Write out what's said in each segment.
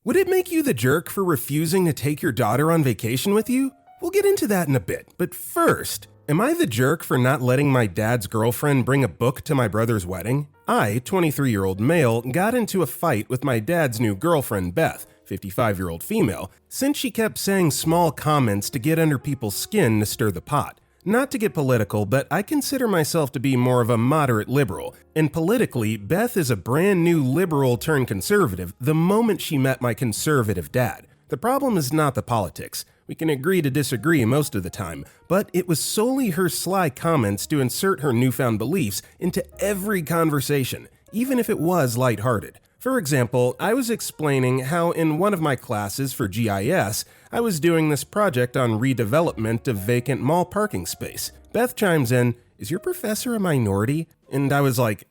Would it make you the jerk for refusing to take your daughter on vacation with you? We'll get into that in a bit, but first, am I the jerk for not letting my dad's girlfriend bring a book to my brother's wedding? I, 23-year-old male, got into a fight with my dad's new girlfriend, Beth, 55-year-old female, since she kept saying small comments to get under people's skin to stir the pot. Not to get political, but I consider myself to be more of a moderate liberal, and politically, Beth is a brand new liberal turned conservative the moment she met my conservative dad. The problem is not the politics. We can agree to disagree most of the time, but it was solely her sly comments to insert her newfound beliefs into every conversation, even if it was lighthearted. For example, I was explaining how in one of my classes for GIS, I was doing this project on redevelopment of vacant mall parking space. Beth chimes in, "Is your professor a minority?" And I was like,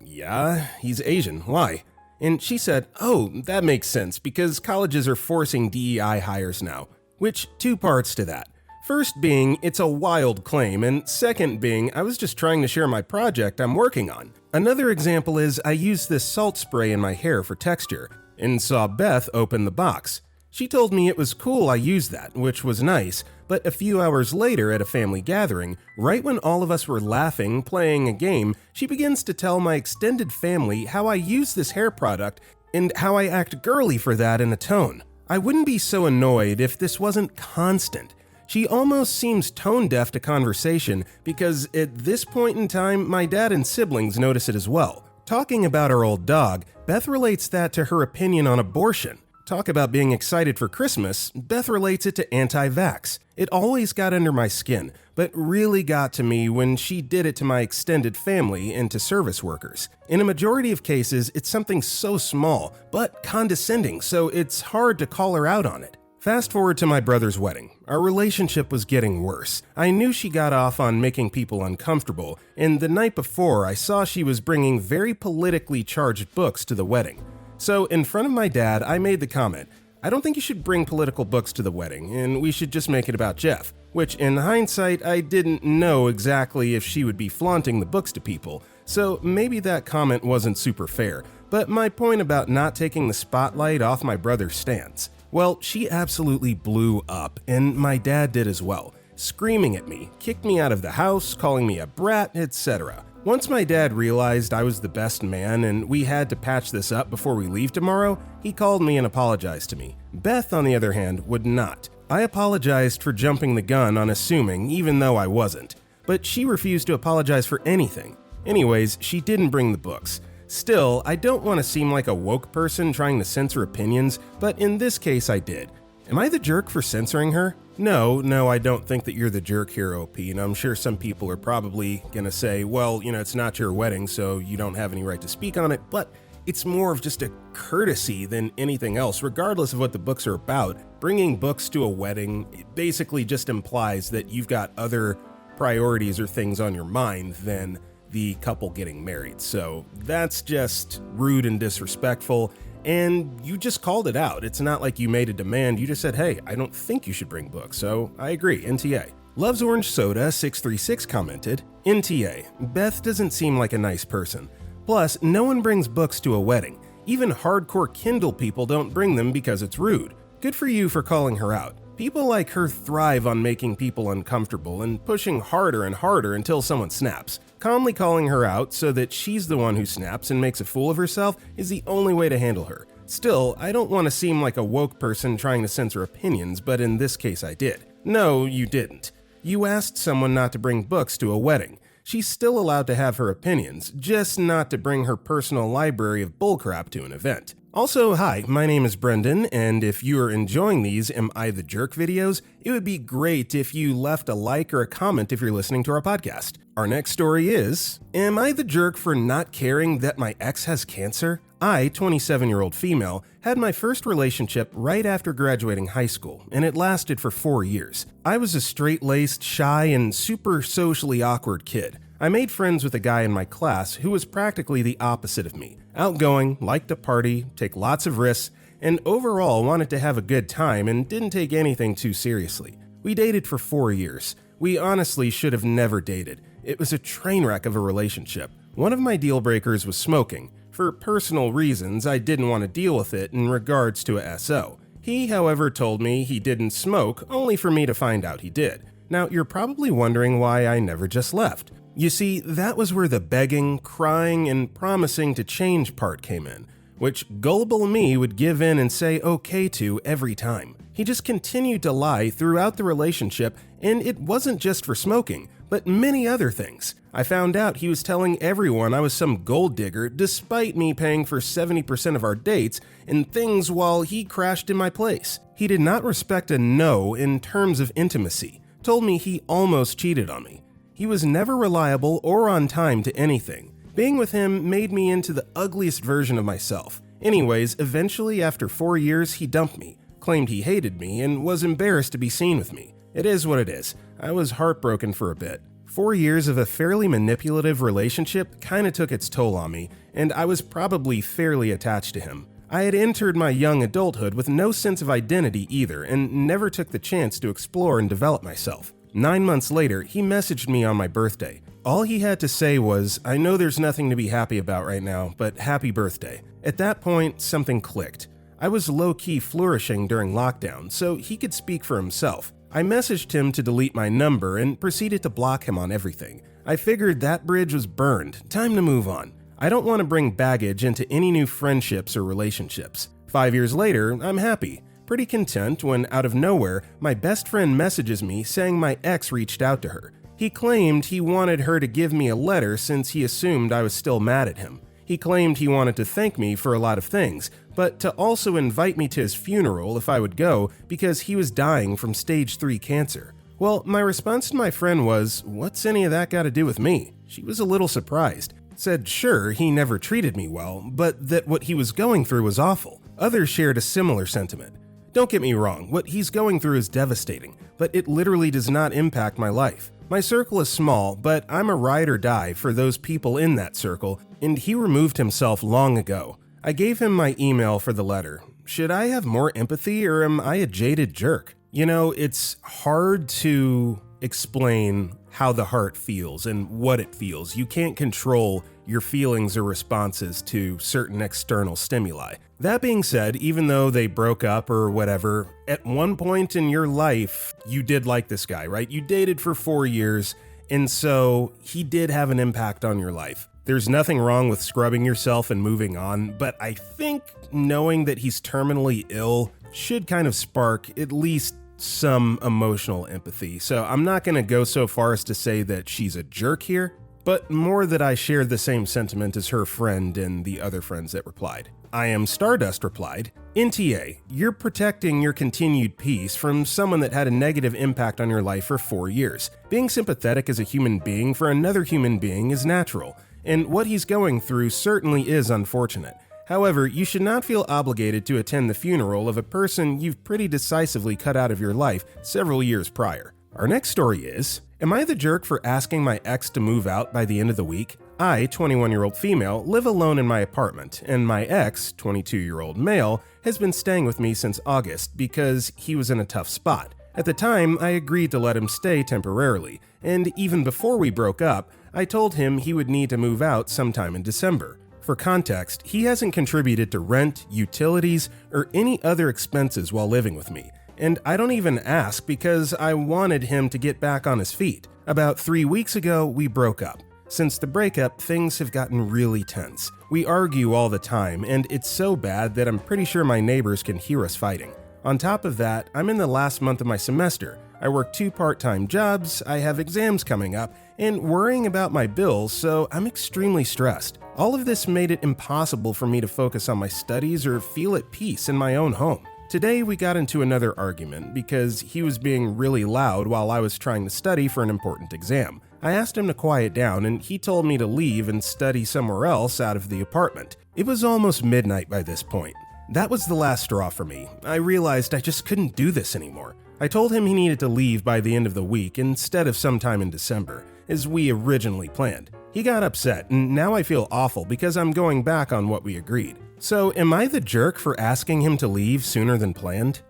yeah, he's Asian, why? And she said, "Oh, that makes sense, because colleges are forcing DEI hires now." Which, two parts to that. First being, it's a wild claim, and second being, I was just trying to share my project I'm working on. Another example is I used this salt spray in my hair for texture, and saw Beth open the box. She told me it was cool I used that, which was nice, but a few hours later at a family gathering, right when all of us were laughing, playing a game, she begins to tell my extended family how I use this hair product and how I act girly for that in a tone. I wouldn't be so annoyed if this wasn't constant. She almost seems tone deaf to conversation because at this point in time, my dad and siblings notice it as well. Talking about our old dog, Beth relates that to her opinion on abortion. Talk about being excited for Christmas, Beth relates it to anti-vax. It always got under my skin, but really got to me when she did it to my extended family and to service workers. In a majority of cases, it's something so small, but condescending, so it's hard to call her out on it. Fast forward to my brother's wedding. Our relationship was getting worse. I knew she got off on making people uncomfortable, and the night before I saw she was bringing very politically charged books to the wedding. So in front of my dad, I made the comment, "I don't think you should bring political books to the wedding, and we should just make it about Jeff." Which in hindsight, I didn't know exactly if she would be flaunting the books to people, so maybe that comment wasn't super fair, but my point about not taking the spotlight off my brother stands. Well, she absolutely blew up, and my dad did as well, screaming at me, kicked me out of the house, calling me a brat, etc. Once my dad realized I was the best man and we had to patch this up before we leave tomorrow, he called me and apologized to me. Beth, on the other hand, would not. I apologized for jumping the gun on assuming, even though I wasn't. But she refused to apologize for anything. Anyways, she didn't bring the books. Still, I don't want to seem like a woke person trying to censor opinions, but in this case I did. Am I the jerk for censoring her? No, I don't think that you're the jerk here, OP, and I'm sure some people are probably gonna say, well, it's not your wedding, so you don't have any right to speak on it, but it's more of just a courtesy than anything else, regardless of what the books are about. Bringing books to a wedding basically just implies that you've got other priorities or things on your mind than the couple getting married. So that's just rude and disrespectful, and you just called it out. It's not like you made a demand, you just said, hey, I don't think you should bring books, so I agree, NTA. Loves Orange Soda 636 commented, NTA, Beth doesn't seem like a nice person. Plus, no one brings books to a wedding. Even hardcore Kindle people don't bring them because it's rude. Good for you for calling her out. People like her thrive on making people uncomfortable and pushing harder and harder until someone snaps. Calmly calling her out so that she's the one who snaps and makes a fool of herself is the only way to handle her. Still, I don't want to seem like a woke person trying to censor opinions, but in this case I did. No, you didn't. You asked someone not to bring books to a wedding. She's still allowed to have her opinions, just not to bring her personal library of bullcrap to an event. Also, hi, my name is Brendan, and if you are enjoying these Am I the Jerk videos, it would be great if you left a like or a comment if you're listening to our podcast. Our next story is, am I the jerk for not caring that my ex has cancer? I, 27-year-old female, had my first relationship right after graduating high school, and it lasted for 4 years. I was a straight-laced, shy, and super socially awkward kid. I made friends with a guy in my class who was practically the opposite of me. Outgoing, liked to party, take lots of risks, and overall wanted to have a good time and didn't take anything too seriously. We dated for 4 years. We honestly should have never dated. It was a train wreck of a relationship. One of my deal breakers was smoking. For personal reasons, I didn't want to deal with it in regards to a SO. He, however, told me he didn't smoke, only for me to find out he did. Now, you're probably wondering why I never just left. You see, that was where the begging, crying, and promising to change part came in, which gullible me would give in and say okay to every time. He just continued to lie throughout the relationship, and it wasn't just for smoking, but many other things. I found out he was telling everyone I was some gold digger despite me paying for 70% of our dates and things while he crashed in my place. He did not respect a no in terms of intimacy, told me he almost cheated on me. He was never reliable or on time to anything. Being with him made me into the ugliest version of myself. Anyways, eventually after 4 years he dumped me, claimed he hated me, and was embarrassed to be seen with me. It is what it is. I was heartbroken for a bit. 4 years of a fairly manipulative relationship kinda took its toll on me, and I was probably fairly attached to him. I had entered my young adulthood with no sense of identity either, and never took the chance to explore and develop myself. 9 months later, he messaged me on my birthday. All he had to say was, "I know there's nothing to be happy about right now, but happy birthday." At that point, something clicked. I was low-key flourishing during lockdown, so he could speak for himself. I messaged him to delete my number and proceeded to block him on everything. I figured that bridge was burned, time to move on. I don't want to bring baggage into any new friendships or relationships. 5 years later, I'm happy. Pretty content when, out of nowhere, my best friend messages me saying my ex reached out to her. He claimed he wanted her to give me a letter since he assumed I was still mad at him. He claimed he wanted to thank me for a lot of things, but to also invite me to his funeral if I would go because he was dying from stage 3 cancer. Well, my response to my friend was, "What's any of that got to do with me?" She was a little surprised. Said sure, he never treated me well, but that what he was going through was awful. Others shared a similar sentiment. Don't get me wrong, what he's going through is devastating, but it literally does not impact my life. My circle is small, but I'm a ride or die for those people in that circle, and he removed himself long ago. I gave him my email for the letter. Should I have more empathy, or am I a jaded jerk? You know, it's hard to explain how the heart feels and what it feels. You can't control your feelings or responses to certain external stimuli. That being said, even though they broke up or whatever, at one point in your life, you did like this guy, right? You dated for 4 years, and so he did have an impact on your life. There's nothing wrong with scrubbing yourself and moving on, but I think knowing that he's terminally ill should kind of spark at least some emotional empathy. So I'm not going to go so far as to say that she's a jerk here, but more that I shared the same sentiment as her friend and the other friends that replied. I Am Stardust replied, "NTA, you're protecting your continued peace from someone that had a negative impact on your life for 4 years. Being sympathetic as a human being for another human being is natural, and what he's going through certainly is unfortunate. However, you should not feel obligated to attend the funeral of a person you've pretty decisively cut out of your life several years prior." Our next story is, am I the jerk for asking my ex to move out by the end of the week? I, 21-year-old female, live alone in my apartment, and my ex, 22-year-old male, has been staying with me since August because he was in a tough spot. At the time, I agreed to let him stay temporarily, and even before we broke up, I told him he would need to move out sometime in December. For context, he hasn't contributed to rent, utilities, or any other expenses while living with me. And I don't even ask because I wanted him to get back on his feet. About 3 weeks ago, we broke up. Since the breakup, things have gotten really tense. We argue all the time, and it's so bad that I'm pretty sure my neighbors can hear us fighting. On top of that, I'm in the last month of my semester. I work 2 part-time jobs, I have exams coming up, and worrying about my bills, so I'm extremely stressed. All of this made it impossible for me to focus on my studies or feel at peace in my own home. Today we got into another argument because he was being really loud while I was trying to study for an important exam. I asked him to quiet down and he told me to leave and study somewhere else out of the apartment. It was almost midnight by this point. That was the last straw for me. I realized I just couldn't do this anymore. I told him he needed to leave by the end of the week instead of sometime in December, as we originally planned. He got upset, and now I feel awful because I'm going back on what we agreed. So, am I the jerk for asking him to leave sooner than planned?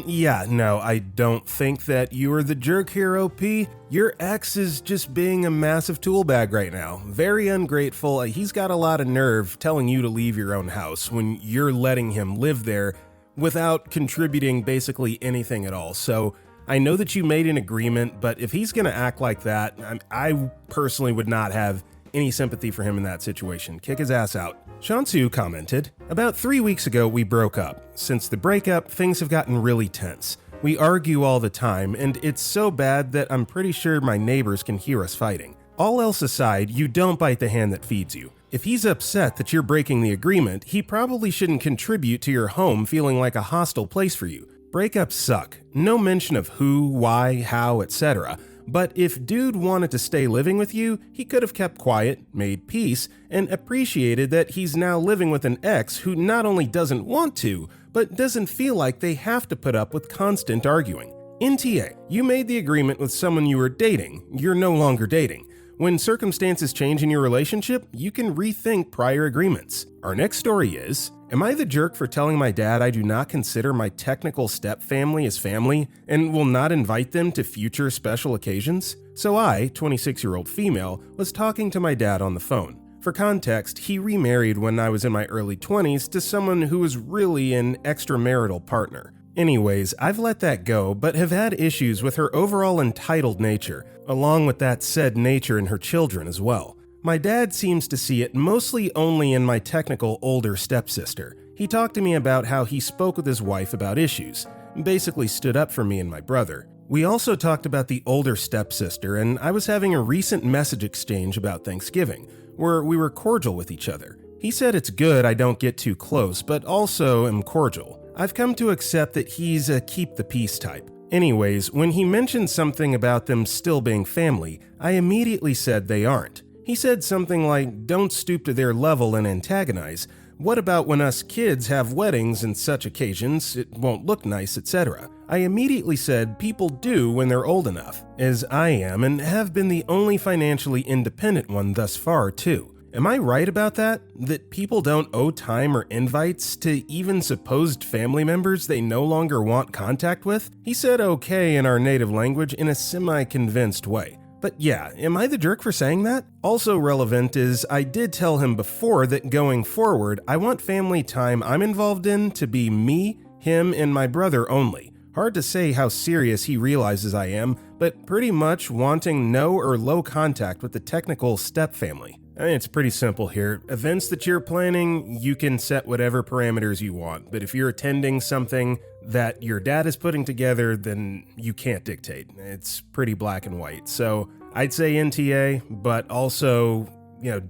Yeah, no, I don't think that you are the jerk here, OP. Your ex is just being a massive tool bag right now. Very ungrateful. He's got a lot of nerve telling you to leave your own house when you're letting him live there without contributing basically anything at all. So, I know that you made an agreement, but if he's gonna act like that, I personally would not have any sympathy for him in that situation. Kick his ass out. Shansu commented, "About 3 weeks ago, we broke up. Since the breakup, things have gotten really tense. We argue all the time, and it's so bad that I'm pretty sure my neighbors can hear us fighting. All else aside, you don't bite the hand that feeds you. If he's upset that you're breaking the agreement, he probably shouldn't contribute to your home feeling like a hostile place for you. Breakups suck. No mention of who, why, how, etc. But if dude wanted to stay living with you, he could have kept quiet, made peace, and appreciated that he's now living with an ex who not only doesn't want to, but doesn't feel like they have to put up with constant arguing. NTA, you made the agreement with someone you were dating. You're no longer dating. When circumstances change in your relationship, you can rethink prior agreements. Our next story is, am I the jerk for telling my dad I do not consider my technical stepfamily as family and will not invite them to future special occasions? So I, 26-year-old female, was talking to my dad on the phone. For context, he remarried when I was in my early 20s to someone who was really an extramarital partner. Anyways, I've let that go, but have had issues with her overall entitled nature, along with that said nature in her children as well. My dad seems to see it mostly only in my technical older stepsister. He talked to me about how he spoke with his wife about issues, basically stood up for me and my brother. We also talked about the older stepsister, and I was having a recent message exchange about Thanksgiving, where we were cordial with each other. He said it's good I don't get too close, but also am cordial. I've come to accept that he's a keep the peace type. Anyways, when he mentioned something about them still being family, I immediately said they aren't. He said something like, don't stoop to their level and antagonize. What about when us kids have weddings and such occasions, it won't look nice, etc. I immediately said people do when they're old enough, as I am and have been the only financially independent one thus far too. Am I right about that? That people don't owe time or invites to even supposed family members they no longer want contact with? He said okay in our native language in a semi-convinced way. But yeah, am I the jerk for saying that? Also relevant is I did tell him before that going forward, I want family time I'm involved in to be me, him, and my brother only. Hard to say how serious he realizes I am, but pretty much wanting no or low contact with the technical stepfamily. I mean, it's pretty simple here. Events that you're planning, you can set whatever parameters you want, but if you're attending something that your dad is putting together, then you can't dictate. It's pretty black and white. So I'd say NTA, but also,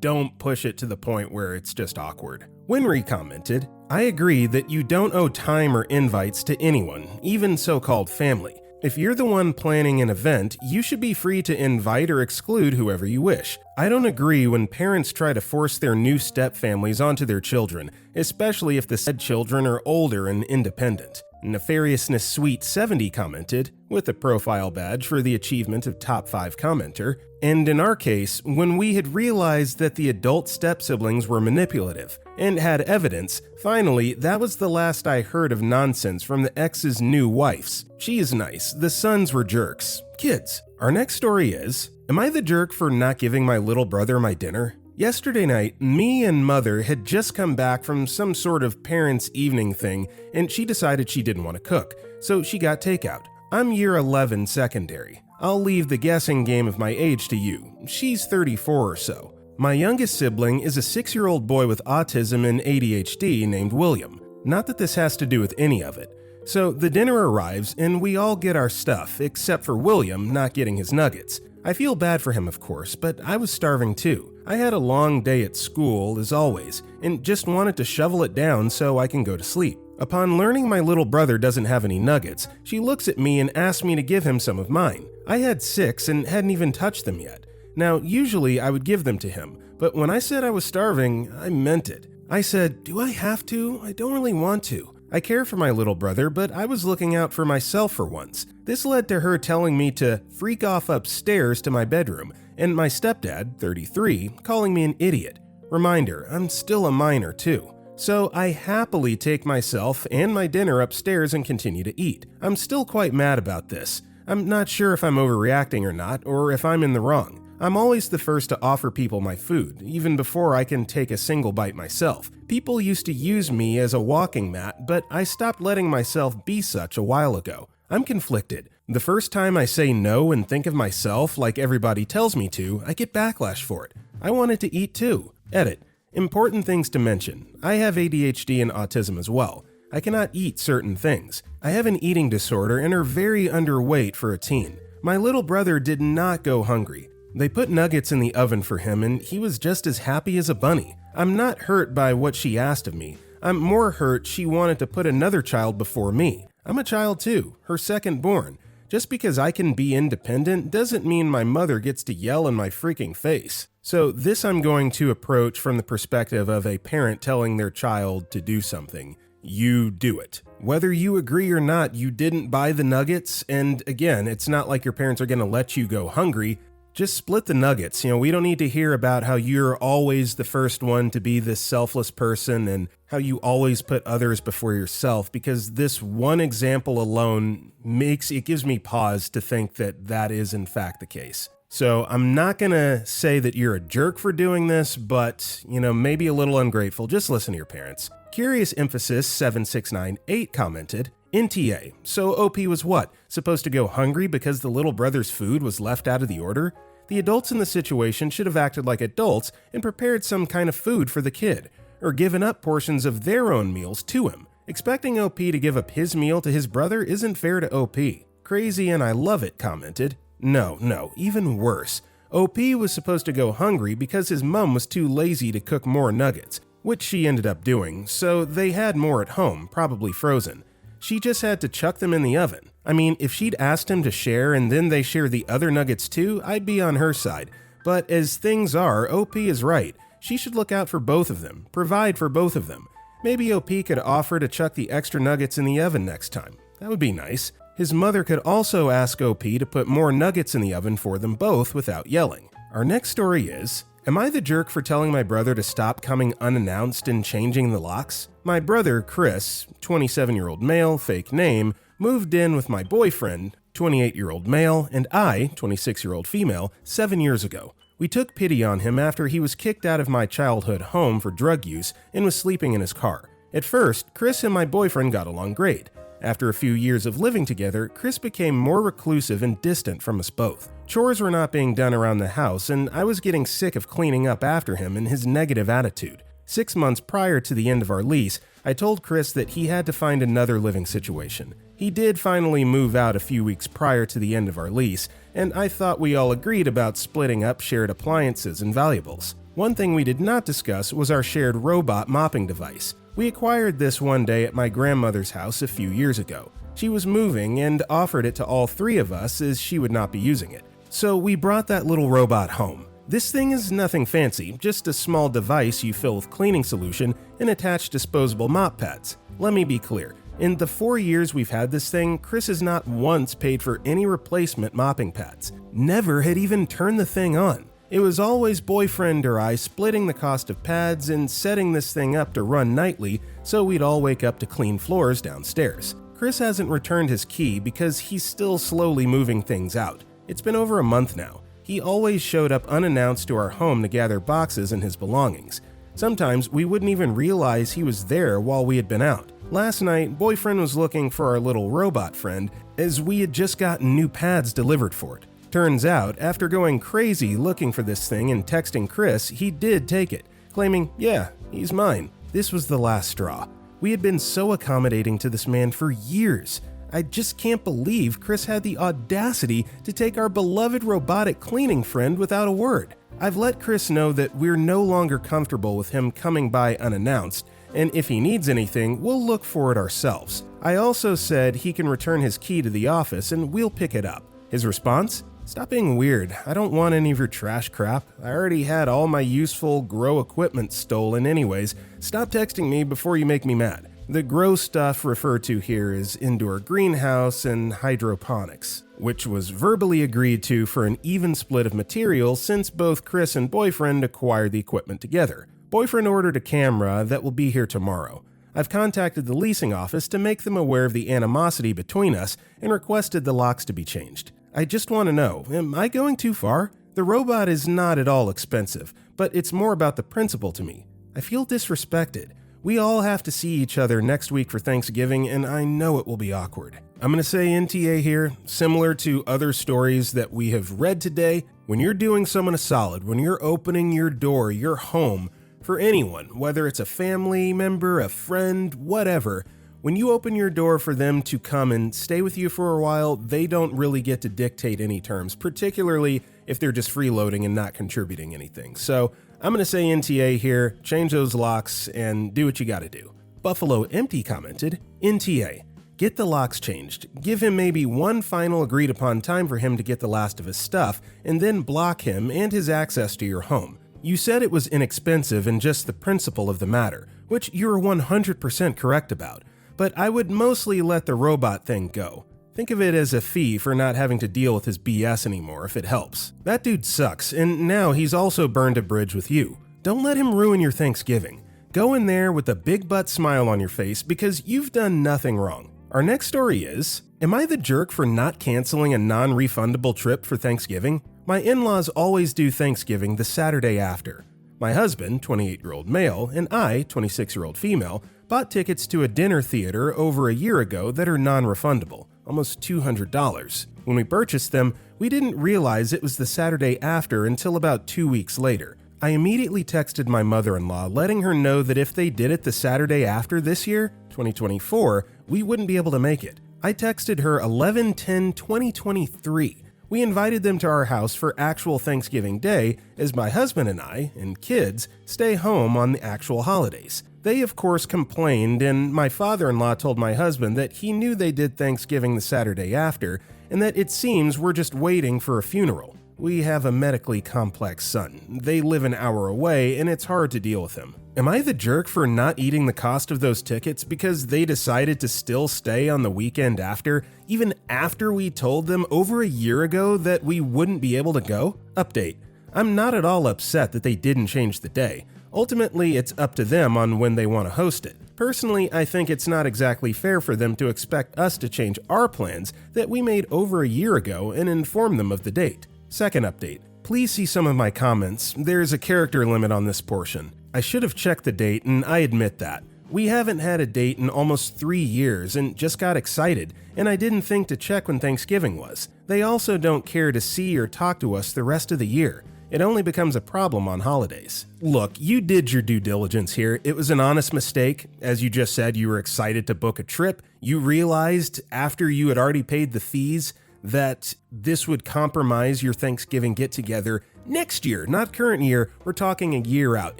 don't push it to the point where it's just awkward. Winry commented, I agree that you don't owe time or invites to anyone, even so-called family. If you're the one planning an event, you should be free to invite or exclude whoever you wish. I don't agree when parents try to force their new stepfamilies onto their children, especially if the said children are older and independent. Nefariousness Sweet 70 commented, with a profile badge for the achievement of top 5 commenter, and in our case, when we had realized that the adult step-siblings were manipulative and had evidence, finally, that was the last I heard of nonsense from the ex's new wives. She is nice, the sons were jerks. Kids. Our next story is, am I the jerk for not giving my little brother my dinner? Yesterday night, me and mother had just come back from some sort of parents' evening thing, and she decided she didn't want to cook, so she got takeout. I'm year 11 secondary. I'll leave the guessing game of my age to you. She's 34 or so. My youngest sibling is a 6-year-old boy with autism and ADHD named William. Not that this has to do with any of it. So the dinner arrives, and we all get our stuff, except for William not getting his nuggets. I feel bad for him, of course, but I was starving too. I had a long day at school, as always, and just wanted to shovel it down so I can go to sleep. Upon learning my little brother doesn't have any nuggets, she looks at me and asks me to give him some of mine. I had 6 and hadn't even touched them yet. Now, usually I would give them to him, but when I said I was starving, I meant it. I said, do I have to? I don't really want to. I care for my little brother, but I was looking out for myself for once. This led to her telling me to freak off upstairs to my bedroom and my stepdad, 33, calling me an idiot. Reminder, I'm still a minor too. So I happily take myself and my dinner upstairs and continue to eat. I'm still quite mad about this. I'm not sure if I'm overreacting or not, or if I'm in the wrong. I'm always the first to offer people my food, even before I can take a single bite myself. People used to use me as a walking mat, but I stopped letting myself be such a while ago. I'm conflicted. The first time I say no and think of myself like everybody tells me to, I get backlash for it. I wanted to eat too. Edit. Important things to mention. I have ADHD and autism as well. I cannot eat certain things. I have an eating disorder and are very underweight for a teen. My little brother did not go hungry. They put nuggets in the oven for him and he was just as happy as a bunny. I'm not hurt by what she asked of me. I'm more hurt she wanted to put another child before me. I'm a child too, her second born. Just because I can be independent doesn't mean my mother gets to yell in my freaking face. So this I'm going to approach from the perspective of a parent telling their child to do something. You do it. Whether you agree or not, you didn't buy the nuggets, and again, it's not like your parents are going to let you go hungry. Just split the nuggets. We don't need to hear about how you're always the first one to be this selfless person and how you always put others before yourself, because this one example alone gives me pause to think that that is in fact the case. So I'm not going to say that you're a jerk for doing this, but, maybe a little ungrateful. Just listen to your parents. Curious Emphasis 7698 commented, NTA, so OP was what? Supposed to go hungry because the little brother's food was left out of the order? The adults in the situation should have acted like adults and prepared some kind of food for the kid, or given up portions of their own meals to him. Expecting OP to give up his meal to his brother isn't fair to OP. Crazy and I love it commented, no, even worse. OP was supposed to go hungry because his mom was too lazy to cook more nuggets, which she ended up doing, so they had more at home, probably frozen. She just had to chuck them in the oven. I mean, if she'd asked him to share and then they share the other nuggets too, I'd be on her side. But as things are, OP is right. She should look out for both of them, provide for both of them. Maybe OP could offer to chuck the extra nuggets in the oven next time. That would be nice. His mother could also ask OP to put more nuggets in the oven for them both without yelling. Our next story is, am I the jerk for telling my brother to stop coming unannounced and changing the locks? My brother, Chris, 27-year-old male, fake name, moved in with my boyfriend, 28-year-old male, and I, 26-year-old female, 7 years ago. We took pity on him after he was kicked out of my childhood home for drug use and was sleeping in his car. At first, Chris and my boyfriend got along great. After a few years of living together, Chris became more reclusive and distant from us both. Chores were not being done around the house, and I was getting sick of cleaning up after him and his negative attitude. 6 months prior to the end of our lease, I told Chris that he had to find another living situation. He did finally move out a few weeks prior to the end of our lease, and I thought we all agreed about splitting up shared appliances and valuables. One thing we did not discuss was our shared robot mopping device. We acquired this one day at my grandmother's house a few years ago. She was moving and offered it to all three of us as she would not be using it. So we brought that little robot home. This thing is nothing fancy, just a small device you fill with cleaning solution and attach disposable mop pads. Let me be clear, in the 4 years we've had this thing, Chris has not once paid for any replacement mopping pads. Never had even turned the thing on. It was always boyfriend or I splitting the cost of pads and setting this thing up to run nightly so we'd all wake up to clean floors downstairs. Chris hasn't returned his key because he's still slowly moving things out. It's been over a month now. He always showed up unannounced to our home to gather boxes and his belongings. Sometimes we wouldn't even realize he was there while we had been out. Last night, boyfriend was looking for our little robot friend as we had just gotten new pads delivered for it. Turns out, after going crazy looking for this thing and texting Chris, he did take it, claiming, yeah, he's mine. This was the last straw. We had been so accommodating to this man for years. I just can't believe Chris had the audacity to take our beloved robotic cleaning friend without a word. I've let Chris know that we're no longer comfortable with him coming by unannounced, and if he needs anything, we'll look for it ourselves. I also said he can return his key to the office and we'll pick it up. His response? Stop being weird. I don't want any of your trash crap. I already had all my useful grow equipment stolen anyways. Stop texting me before you make me mad. The grow stuff referred to here is indoor greenhouse and hydroponics, which was verbally agreed to for an even split of material since both Chris and boyfriend acquired the equipment together. Boyfriend ordered a camera that will be here tomorrow. I've contacted the leasing office to make them aware of the animosity between us and requested the locks to be changed. I just want to know, am I going too far? The robot is not at all expensive, but it's more about the principle to me. I feel disrespected. We all have to see each other next week for Thanksgiving, and I know it will be awkward. I'm going to say NTA here, similar to other stories that we have read today, when you're doing someone a solid, when you're opening your door, your home, for anyone, whether it's a family member, a friend, whatever, when you open your door for them to come and stay with you for a while, they don't really get to dictate any terms, particularly if they're just freeloading and not contributing anything. So I'm going to say NTA here, change those locks, and do what you got to do. Buffalo Empty commented, NTA, get the locks changed. Give him maybe one final agreed upon time for him to get the last of his stuff, and then block him and his access to your home. You said it was inexpensive and just the principle of the matter, which you're 100% correct about, but I would mostly let the robot thing go. Think of it as a fee for not having to deal with his BS anymore if it helps. That dude sucks, and now he's also burned a bridge with you. Don't let him ruin your Thanksgiving. Go in there with a big butt smile on your face because you've done nothing wrong. Our next story is, am I the jerk for not canceling a non-refundable trip for Thanksgiving? My in-laws always do Thanksgiving the Saturday after. My husband, 28-year-old male, and I, 26-year-old female, bought tickets to a dinner theater over a year ago that are non-refundable, almost $200. When we purchased them, we didn't realize it was the Saturday after until about 2 weeks later. I immediately texted my mother-in-law, letting her know that if they did it the Saturday after this year, 2024, we wouldn't be able to make it. I texted her 11/10/2023. We invited them to our house for actual Thanksgiving Day, as my husband and I, and kids, stay home on the actual holidays. They of course complained, and my father-in-law told my husband that he knew they did Thanksgiving the Saturday after, and that it seems we're just waiting for a funeral. We have a medically complex son. They live an hour away, and it's hard to deal with him. Am I the jerk for not eating the cost of those tickets because they decided to still stay on the weekend after, even after we told them over a year ago that we wouldn't be able to go? Update. I'm not at all upset that they didn't change the day. Ultimately, it's up to them on when they want to host it. Personally, I think it's not exactly fair for them to expect us to change our plans that we made over a year ago and inform them of the date. Second update. Please see some of my comments. There's a character limit on this portion. I should have checked the date, and I admit that. We haven't had a date in almost 3 years and just got excited, and I didn't think to check when Thanksgiving was. They also don't care to see or talk to us the rest of the year. It only becomes a problem on holidays. Look, you did your due diligence here. It was an honest mistake. As you just said, you were excited to book a trip. You realized after you had already paid the fees that this would compromise your Thanksgiving get-together next year, not current year. We're talking a year out,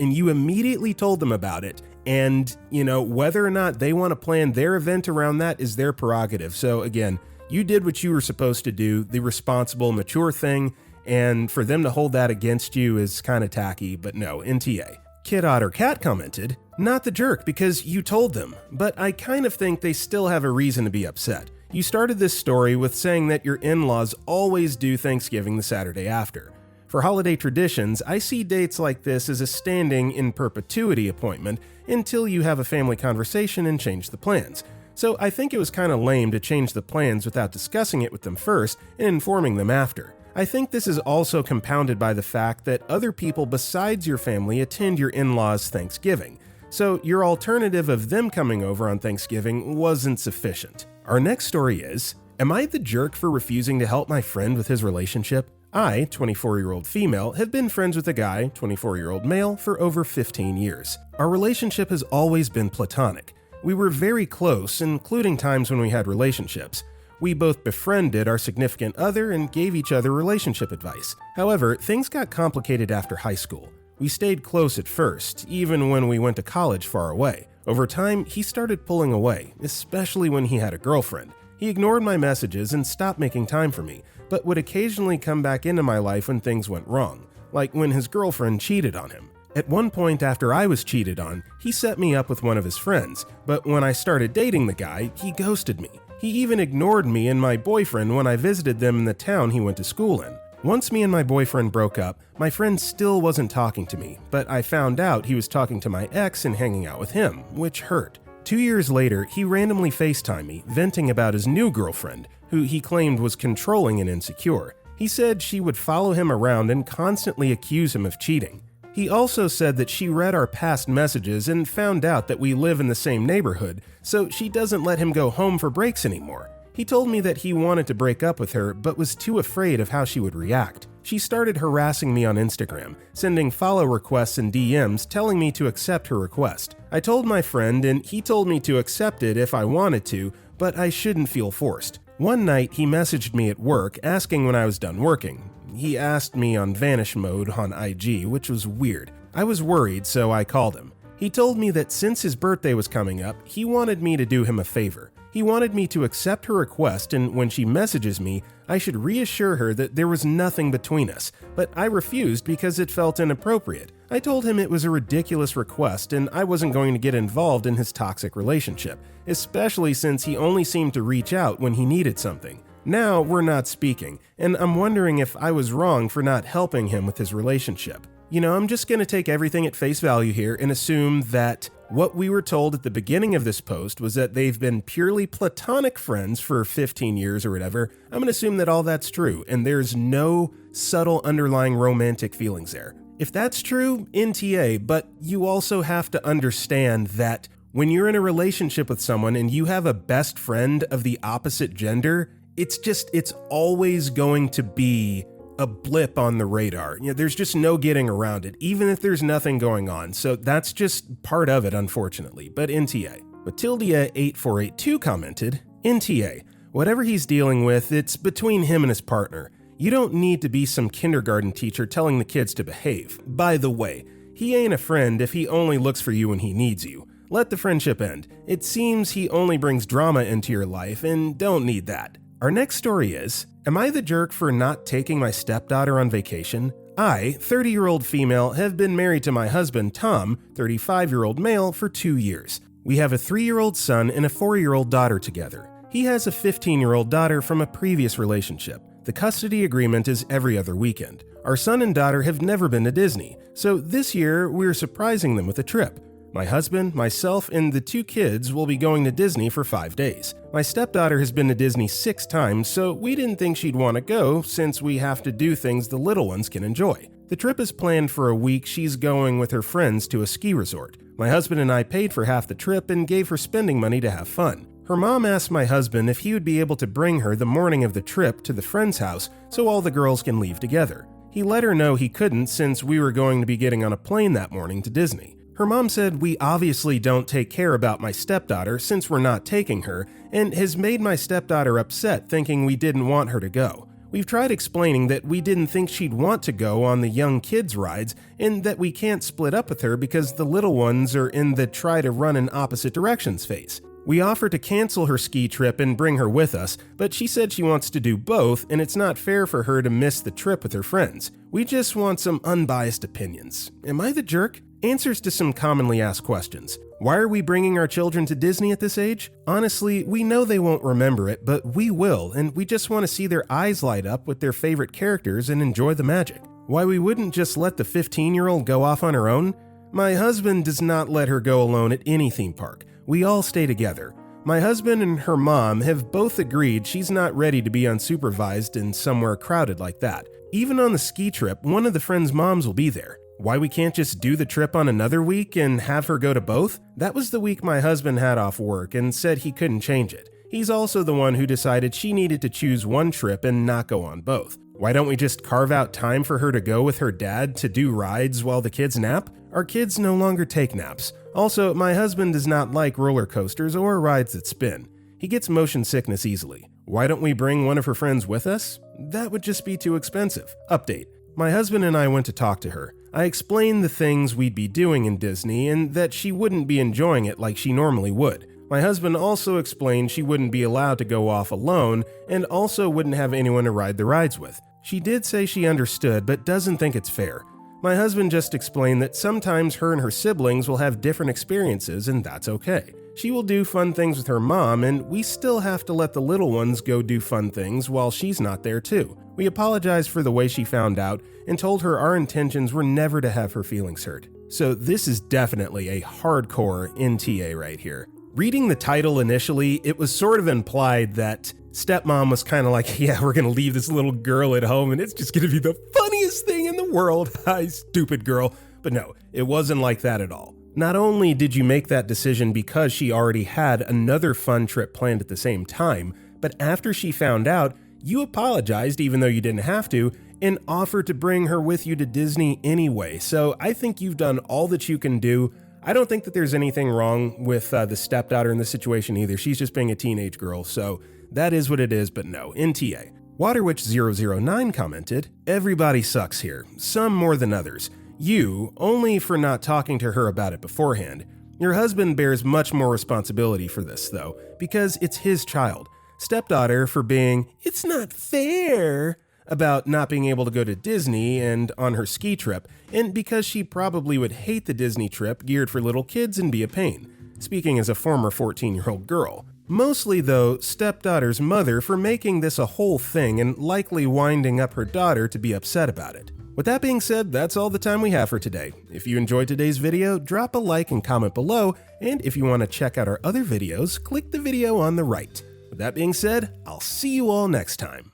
and you immediately told them about it. And, whether or not they want to plan their event around that is their prerogative. So again, you did what you were supposed to do, the responsible, mature thing, and for them to hold that against you is kind of tacky, but no, NTA. Kid Otter Cat commented, not the jerk because you told them, but I kind of think they still have a reason to be upset. You started this story with saying that your in-laws always do Thanksgiving the Saturday after. For holiday traditions, I see dates like this as a standing in perpetuity appointment until you have a family conversation and change the plans. So I think it was kind of lame to change the plans without discussing it with them first and informing them after. I think this is also compounded by the fact that other people besides your family attend your in-laws' Thanksgiving, so your alternative of them coming over on Thanksgiving wasn't sufficient. Our next story is, am I the jerk for refusing to help my friend with his relationship? I, 24-year-old female, have been friends with a guy, 24-year-old male, for over 15 years. Our relationship has always been platonic. We were very close, including times when we had relationships. We both befriended our significant other and gave each other relationship advice. However, things got complicated after high school. We stayed close at first, even when we went to college far away. Over time, he started pulling away, especially when he had a girlfriend. He ignored my messages and stopped making time for me, but would occasionally come back into my life when things went wrong, like when his girlfriend cheated on him. At one point after I was cheated on, he set me up with one of his friends, but when I started dating the guy, he ghosted me. He even ignored me and my boyfriend when I visited them in the town he went to school in. Once me and my boyfriend broke up, my friend still wasn't talking to me, but I found out he was talking to my ex and hanging out with him, which hurt. 2 years later, he randomly FaceTimed me, venting about his new girlfriend, who he claimed was controlling and insecure. He said she would follow him around and constantly accuse him of cheating. He also said that she read our past messages and found out that we live in the same neighborhood, so she doesn't let him go home for breaks anymore. He told me that he wanted to break up with her, but was too afraid of how she would react. She started harassing me on Instagram, sending follow requests and DMs telling me to accept her request. I told my friend and he told me to accept it if I wanted to, but I shouldn't feel forced. One night, he messaged me at work asking when I was done working. He asked me on vanish mode on IG, which was weird. I was worried, so I called him. He told me that since his birthday was coming up, he wanted me to do him a favor. He wanted me to accept her request, and when she messages me, I should reassure her that there was nothing between us, but I refused because it felt inappropriate. I told him it was a ridiculous request and I wasn't going to get involved in his toxic relationship, especially since he only seemed to reach out when he needed something. Now we're not speaking, and I'm wondering if I was wrong for not helping him with his relationship. I'm just going to take everything at face value here and assume that what we were told at the beginning of this post was that they've been purely platonic friends for 15 years or whatever. I'm going to assume that all that's true, and there's no subtle underlying romantic feelings there. If that's true, NTA, but you also have to understand that when you're in a relationship with someone and you have a best friend of the opposite gender, it's always going to be a blip on the radar. There's just no getting around it, even if there's nothing going on. So that's just part of it, unfortunately. But NTA. Matilda8482 commented, NTA, whatever he's dealing with, it's between him and his partner. You don't need to be some kindergarten teacher telling the kids to behave. By the way, he ain't a friend if he only looks for you when he needs you. Let the friendship end. It seems he only brings drama into your life and don't need that. Our next story is, am I the jerk for not taking my stepdaughter on vacation? I, 30-year-old female, have been married to my husband, Tom, 35-year-old male, for 2 years. We have a 3-year-old son and a 4-year-old daughter together. He has a 15-year-old daughter from a previous relationship. The custody agreement is every other weekend. Our son and daughter have never been to Disney, so this year we're surprising them with a trip. My husband, myself, and the 2 kids will be going to Disney for 5 days. My stepdaughter has been to Disney 6 times, so we didn't think she'd want to go since we have to do things the little ones can enjoy. The trip is planned for a week. She's going with her friends to a ski resort. My husband and I paid for half the trip and gave her spending money to have fun. Her mom asked my husband if he would be able to bring her the morning of the trip to the friend's house so all the girls can leave together. He let her know he couldn't since we were going to be getting on a plane that morning to Disney. Her mom said we obviously don't take care about my stepdaughter since we're not taking her, and has made my stepdaughter upset thinking we didn't want her to go. We've tried explaining that we didn't think she'd want to go on the young kids' rides and that we can't split up with her because the little ones are in the try to run in opposite directions phase. We offered to cancel her ski trip and bring her with us, but she said she wants to do both and it's not fair for her to miss the trip with her friends. We just want some unbiased opinions. Am I the jerk? Answers to some commonly asked questions. Why are we bringing our children to Disney at this age? Honestly, we know they won't remember it, but we will, and we just want to see their eyes light up with their favorite characters and enjoy the magic. Why we wouldn't just let the 15-year-old go off on her own? My husband does not let her go alone at any theme park. We all stay together. My husband and her mom have both agreed she's not ready to be unsupervised in somewhere crowded like that. Even on the ski trip, one of the friends' moms will be there. Why we can't just do the trip on another week and have her go to both? That was the week my husband had off work and said he couldn't change it. He's also the one who decided she needed to choose one trip and not go on both. Why don't we just carve out time for her to go with her dad to do rides while the kids nap? Our kids no longer take naps. Also, my husband does not like roller coasters or rides that spin. He gets motion sickness easily. Why don't we bring one of her friends with us? That would just be too expensive. Update. My husband and I went to talk to her. I explained the things we'd be doing in Disney and that she wouldn't be enjoying it like she normally would. My husband also explained she wouldn't be allowed to go off alone and also wouldn't have anyone to ride the rides with. She did say she understood but doesn't think it's fair. My husband just explained that sometimes her and her siblings will have different experiences, and that's okay. She will do fun things with her mom, and we still have to let the little ones go do fun things while she's not there too. We apologized for the way she found out and told her our intentions were never to have her feelings hurt. So this is definitely a hardcore NTA right here. Reading the title initially, it was sort of implied that stepmom was kind of like, yeah, we're gonna leave this little girl at home and it's just gonna be the funniest thing in the world. Hi, stupid girl. But no, it wasn't like that at all. Not only did you make that decision because she already had another fun trip planned at the same time, but after she found out, you apologized even though you didn't have to, and offered to bring her with you to Disney anyway. So I think you've done all that you can do. I don't think that there's anything wrong with the stepdaughter in this situation either. She's just being a teenage girl, so that is what it is, but no, NTA. Waterwitch009 commented, everybody sucks here, some more than others. You, only for not talking to her about it beforehand. Your husband bears much more responsibility for this, though, because it's his child. Stepdaughter for being, it's not fair, about not being able to go to Disney and on her ski trip, and because she probably would hate the Disney trip geared for little kids and be a pain. Speaking as a former 14-year-old girl. Mostly, though, stepdaughter's mother for making this a whole thing and likely winding up her daughter to be upset about it. With that being said, that's all the time we have for today. If you enjoyed today's video, drop a like and comment below, and if you want to check out our other videos, click the video on the right. With that being said, I'll see you all next time.